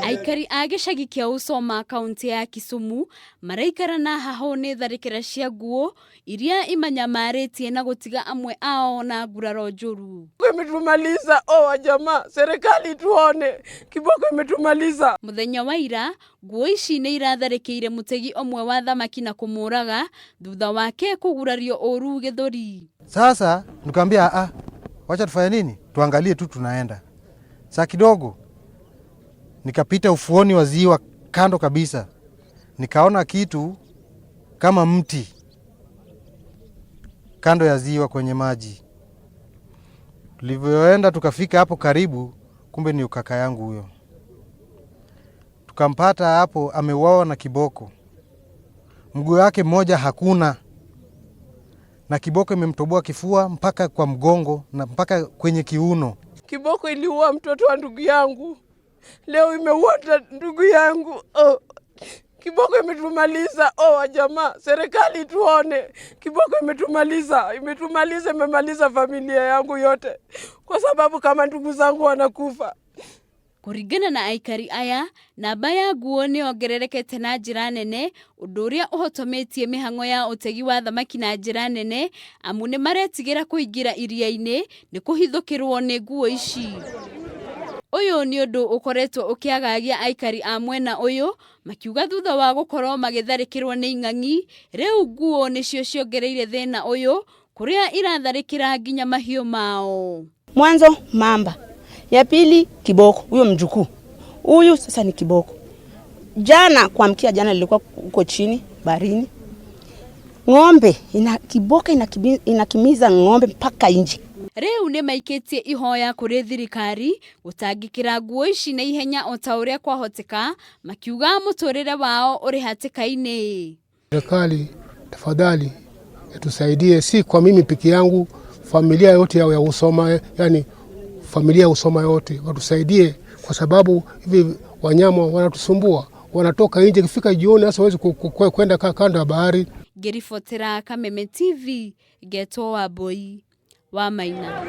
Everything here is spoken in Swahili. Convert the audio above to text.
Aikari a gĩcagi kĩa Usoma kaunti ya Kisumu maraikara na haho nĩ tharĩkĩra cia nguo iria imanyamarĩtie na gũtiga amwe ao na nguraro njũru. Imetumaliza wa jamaa, serikali tuone, kiboko imetumaliza. Muthenya wa ira, nguo ici nĩ iratharĩkĩire mũtegi omwe wa thamaki na kũmũraga thutha wake kũgurario ũru gĩthũri. Sasa nikamwambia wacha tufanye nini? Tuangalie tu tunaenda. Saa kidogo nikapita ufuoni wa ziwa kando kabisa. Nikaona kitu kama mti kando ya ziwa kwenye maji. Tulivyoenda tukafika hapo karibu, kumbe ni kaka yangu huyo. Tukampata hapo ameuawa na kiboko. Mguu wake mmoja hakuna. Na kiboko imemtoboa kifua mpaka kwa mgongo na mpaka kwenye kiuno. Kiboko iliua mtoto wa ndugu yangu. Leo imeua ndugu yangu. Kiboko imetumaliza wa jamaa, serikali tuone. Kiboko imetumaliza, imemaliza familia yangu yote. Kwa sababu kama ndugu zangu wanakufa. Kũringana na aikari aya, namba ya nguo nĩ ongererekete na njĩra nene, ũndũ ũrĩa ũhotometie mĩhang'o ya ũtegi wa thamaki na njĩra nene, amu nĩ maretigĩra kũingĩra iria-inĩ nĩ kũhithũkĩrwo nĩ nguo ici. Ũyũ nĩ ũndũ ũkoretwo ũkĩagagia aikari a mwena ũyũ, makiuga thutha wa gũkorwo magĩtharĩkĩrwo nĩ ing'ang'i, rĩu nguo nĩcio ciongereire thĩna ũyũ, kũrĩa iratharĩkĩra nginya mahiũ mao. Mwanzo mamba. Ya pili kiboko, huyo mjukuu. Huyu sasa ni kiboko. Jana kuamkia jana nilikuwa huko chini barini. Ng'ombe kiboko inakimiza ng'ombe mpaka nje. Rĩu nĩ maikĩtie ihoya kũrĩ thirikari gũtangĩkĩra nguo ici na ihenya o ta ũrĩa kwahoteka, makiuga mũtũrĩre wao ũrĩ hatĩka-inĩ. Serikali tafadhali tusaidie, si kwa mimi peke yangu, familia yote ya Usoma, yani familia Usoma yote watusaidie, kwa sababu hivi wanyama wanatusumbua, wanatoka nje kifika jioni hasa hawezi kwenda kando ya bahari. Ngĩribotera Kameme TV, Geto Wambui wa Maina.